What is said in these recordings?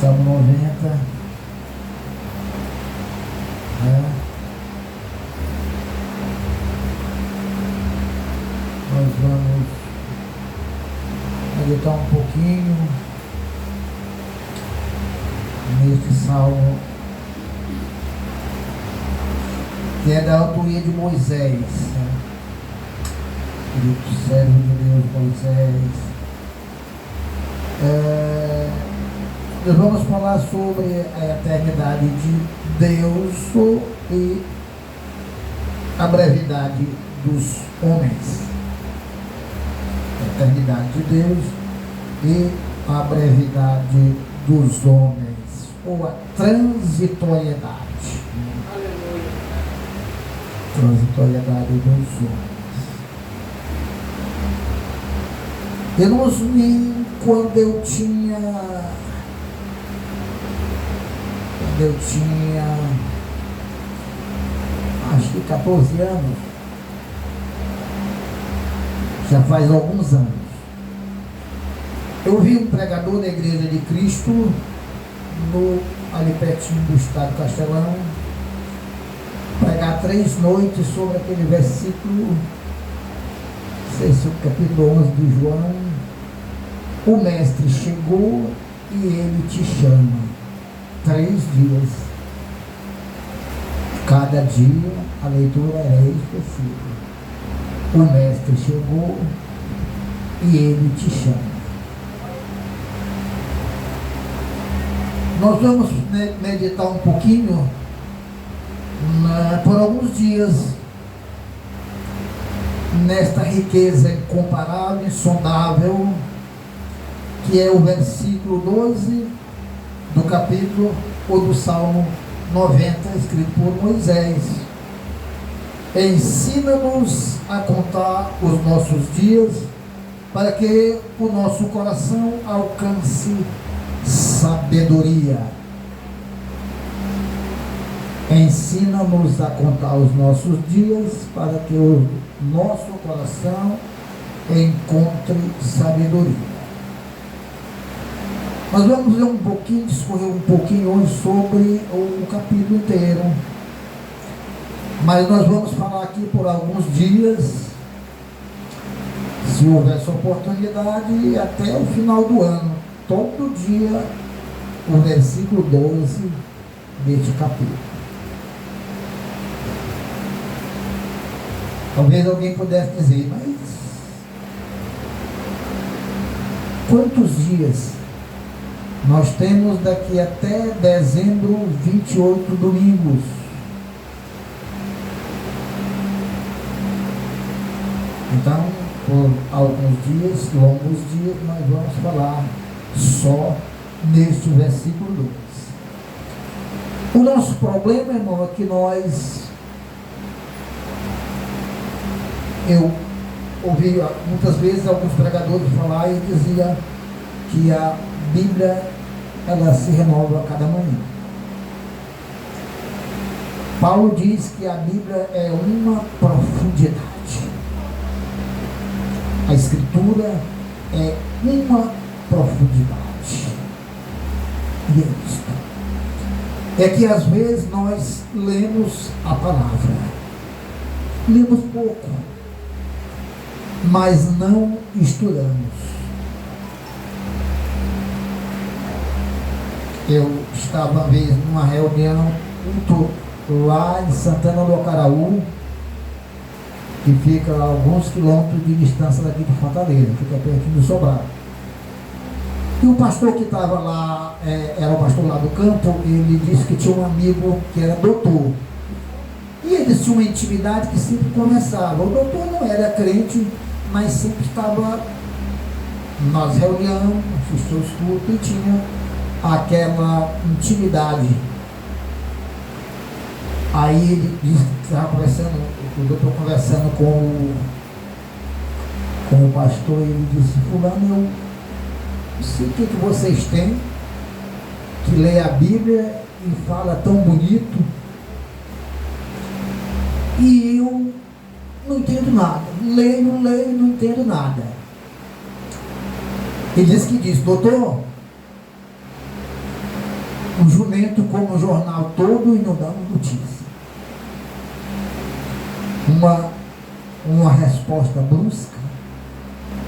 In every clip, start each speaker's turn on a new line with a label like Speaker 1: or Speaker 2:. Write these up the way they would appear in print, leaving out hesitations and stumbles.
Speaker 1: Salmo 90. Nós vamos meditar um pouquinho neste salmo, que é da autoria de Moisés, do servo de Deus Moisés. Nós vamos falar sobre a eternidade de Deus e a brevidade dos homens. A eternidade de Deus e a brevidade dos homens, ou a transitoriedade.
Speaker 2: Aleluia.
Speaker 1: Transitoriedade dos homens. Irmãos, quando eu tinha acho que 14 anos, já faz alguns anos, eu vi um pregador da Igreja de Cristo ali pertinho do Estado Castelão pregar 3 noites sobre aquele versículo, não sei se o capítulo 11 de João: o mestre chegou e ele te chama. 3 dias. Cada dia a leitura era específica. O mestre chegou e ele te chama. Nós vamos meditar um pouquinho por alguns dias nesta riqueza incomparável, insondável, que é o versículo 12 do capítulo ou do Salmo 90, escrito por Moisés. Ensina-nos a contar os nossos dias, para que o nosso coração alcance sabedoria. Ensina-nos a contar os nossos dias, para que o nosso coração encontre sabedoria. Nós vamos ler um pouquinho, discorrer um pouquinho hoje sobre o capítulo inteiro, mas nós vamos falar aqui por alguns dias, se houver essa oportunidade, até o final do ano, todo dia, o versículo 12 deste capítulo. Talvez alguém pudesse dizer: mas quantos dias nós temos daqui até dezembro? 28 domingos. Então, por alguns dias, longos dias, nós vamos falar só neste versículo 2. O nosso problema, irmão, é que eu ouvi muitas vezes alguns pregadores falar e dizia que a Bíblia, ela se renova a cada manhã. Paulo diz que a Bíblia é uma profundidade. A Escritura é uma profundidade. E é isto. É que às vezes nós lemos a palavra. Lemos pouco, mas não estudamos. Eu estava uma vez numa reunião lá em Santana do Acaraú, que fica a alguns quilômetros de distância daqui de Fortaleza, fica pertinho do Sobrado. E o pastor que estava lá, era o pastor lá do campo, ele disse que tinha um amigo que era doutor. E eles tinham uma intimidade que sempre conversava. O doutor não era crente, mas sempre estava nas reuniões, nos seus cultos, e tinha aquela intimidade. Aí ele disse que estava conversando, o doutor conversando com o pastor, e ele disse: fulano, eu não sei o que vocês têm, que lê a Bíblia e fala tão bonito, e eu não entendo nada, leio, não entendo nada. Ele disse: doutor, O jumento come o jornal todo e não dá uma notícia. Uma resposta brusca,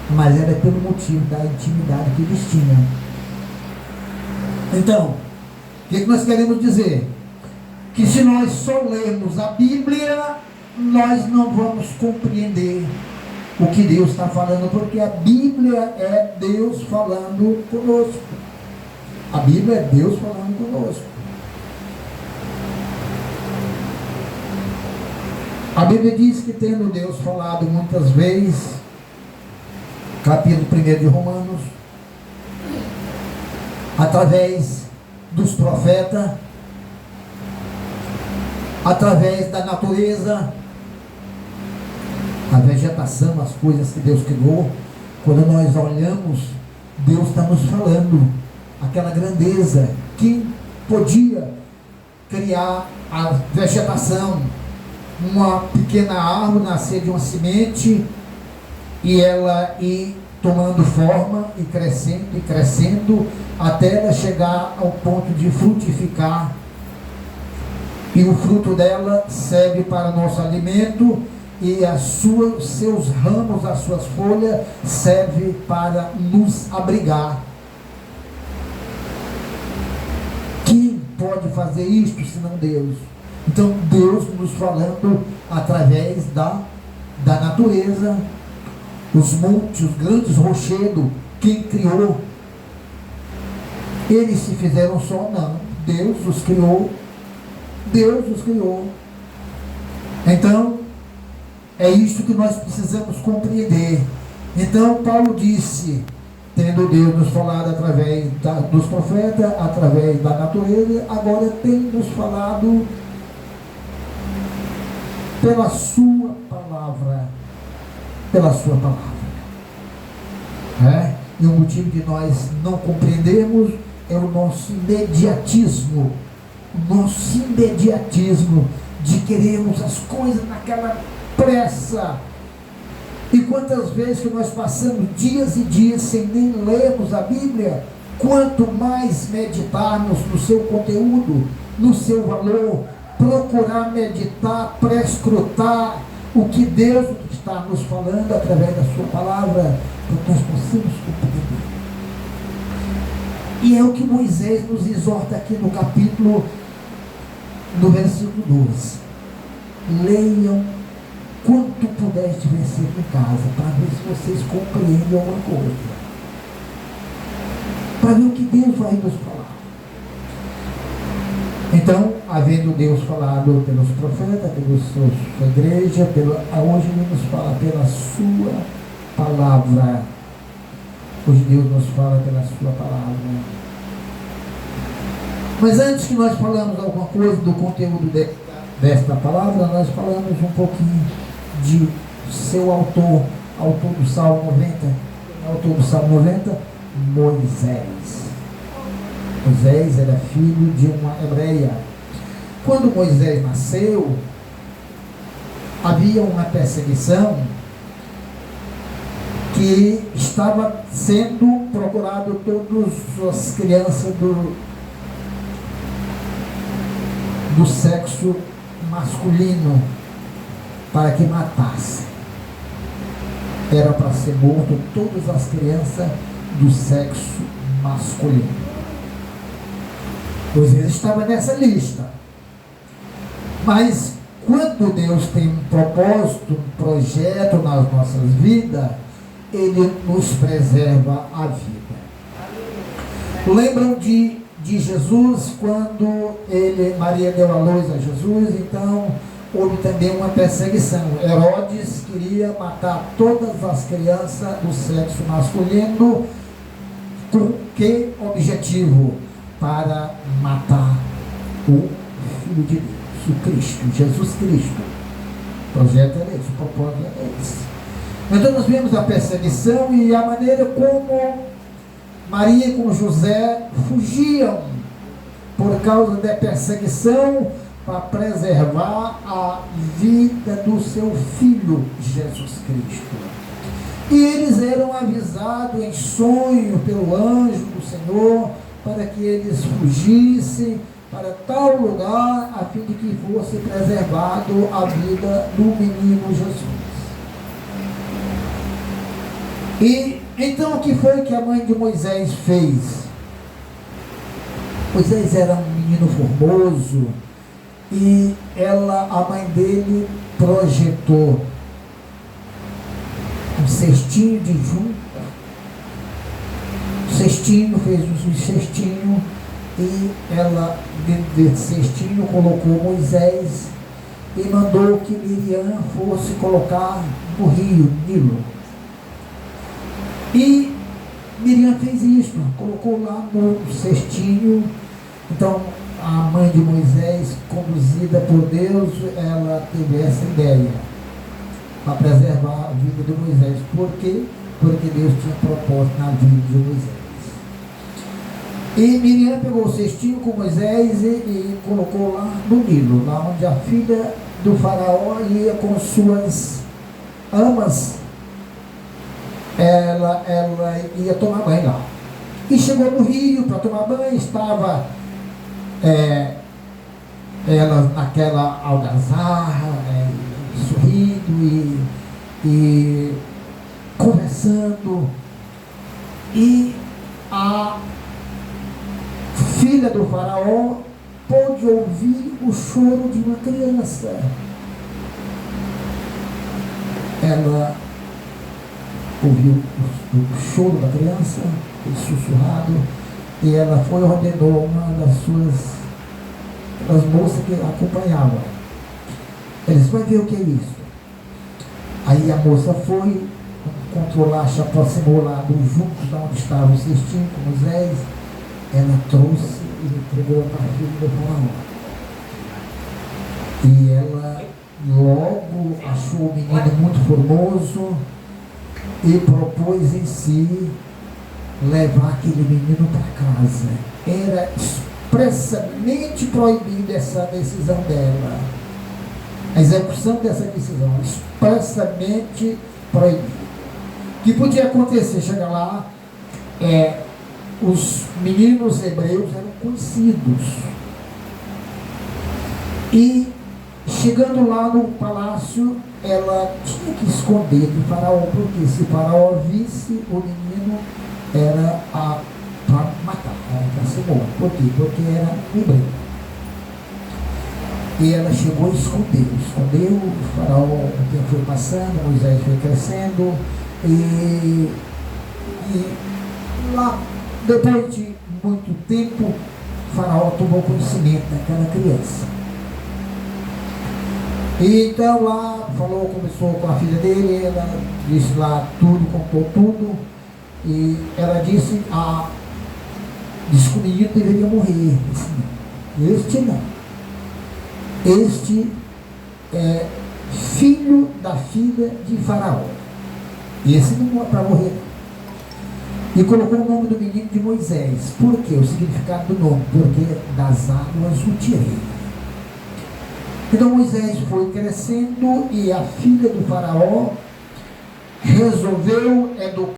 Speaker 1: mas era pelo motivo da intimidade que eles tinham. Então, o que nós queremos dizer? Que se nós só lermos a Bíblia, nós não vamos compreender o que Deus está falando, porque a Bíblia é Deus falando conosco. A Bíblia é Deus falando conosco. A Bíblia diz que, tendo Deus falado muitas vezes, capítulo 1 de Romanos, através dos profetas, através da natureza, a vegetação, as coisas que Deus criou. Quando nós olhamos, Deus está nos falando aquela grandeza. Quem podia criar a vegetação? Uma pequena árvore nascer de uma semente e ela ir tomando forma e crescendo até ela chegar ao ponto de frutificar, e o fruto dela serve para nosso alimento, e seus ramos, as suas folhas servem para nos abrigar. Quem pode fazer isto senão Deus? Então Deus nos falando através da natureza, os montes, os grandes rochedos, quem criou? Eles se fizeram só? Não, Deus os criou. Deus os criou. Então é isso que nós precisamos compreender. Então Paulo disse, tendo Deus nos falado através dos profetas, através da natureza, agora tem nos falado pela sua palavra. Pela sua palavra. E o motivo de nós não compreendermos é o nosso imediatismo. O nosso imediatismo de querermos as coisas naquela pressa. E quantas vezes que nós passamos dias e dias sem nem lermos a Bíblia, quanto mais meditarmos no seu conteúdo, no seu valor, procurar meditar, prescrutar o que Deus está nos falando através da sua palavra, para que nós possamos compreender. E é o que Moisés nos exorta aqui no capítulo, no versículo 12. Leiam quanto puder estiver sempre em casa, para ver se vocês compreendem alguma coisa, para ver o que Deus vai nos falar. Então, havendo Deus falado pelos profetas, pela sua igreja, hoje Ele nos fala pela sua palavra. Hoje Deus nos fala pela sua palavra. Mas antes que nós falamos alguma coisa do conteúdo desta palavra, nós falamos um pouquinho de seu autor do Salmo 90, autor do Salmo 90, Moisés. Moisés era filho de uma hebreia. Quando Moisés nasceu, havia uma perseguição que estava sendo procurado todas as crianças do sexo masculino para que matassem. Era para ser morto todas as crianças do sexo masculino. Moisés estava nessa lista. Mas quando Deus tem um propósito, um projeto nas nossas vidas, Ele nos preserva a vida. Lembram de Jesus, quando Maria deu a luz a Jesus? Então houve também uma perseguição. Herodes queria matar todas as crianças do sexo masculino. Com que objetivo? Para matar o Filho de Deus, o Cristo, Jesus Cristo. O projeto era esse, o propósito era esse. Então nós vemos a perseguição e a maneira como Maria e José fugiam por causa da perseguição, para preservar a vida do seu Filho Jesus Cristo. E eles eram avisados em sonho pelo anjo do Senhor para que eles fugissem para tal lugar, a fim de que fosse preservado a vida do menino Jesus. E então o que foi que a mãe de Moisés fez? Moisés era um menino formoso e a mãe dele projetou um cestinho de junco, fez um cestinho, e ela, dentro desse cestinho, colocou Moisés e mandou que Miriam fosse colocar no rio Nilo. E Miriam fez isso, colocou lá no cestinho. Então a mãe de Moisés, conduzida por Deus, ela teve essa ideia para preservar a vida de Moisés. Por quê? Porque Deus tinha propósito na vida de Moisés. E Miriam pegou o cestinho com Moisés e colocou lá no Nilo, lá onde a filha do faraó ia com suas amas. Ela ia tomar banho lá. E chegou no rio para tomar banho, estava ela naquela algazarra, sorrindo e conversando. E a filha do faraó pôde ouvir o choro de uma criança. Ela ouviu o choro da criança, sussurrado, e ela foi e ordenou uma das moças que a acompanhavam. Eles vão ver o que é isso. Aí a moça foi, controlar, se aproximou lá dos juncos, da onde estava o cestinho com Moisés. Ela trouxe e entregou para a filha do faraó. E ela logo achou o menino muito formoso e propôs em si levar aquele menino para casa. Era expressamente proibida essa decisão dela. A execução dessa decisão, expressamente proibida. O que podia acontecer? Chegar lá, os meninos hebreus eram conhecidos. E chegando lá no palácio, ela tinha que esconder do faraó, porque se o faraó visse o menino, era para matar, para ser morto. Por quê? Porque era hebreu. E ela chegou e escondeu. O faraó, o tempo foi passando, Moisés foi crescendo, e lá, depois de muito tempo, o faraó tomou conhecimento daquela criança. E então lá, começou com a filha dele, ela disse lá tudo, contou tudo, e ela disse que o menino deveria morrer. Este não. Este é filho da filha de Faraó. Esse não é para morrer. E colocou o nome do menino de Moisés. Por quê? O significado do nome? Porque das águas o tirei. Então Moisés foi crescendo e a filha do faraó resolveu educar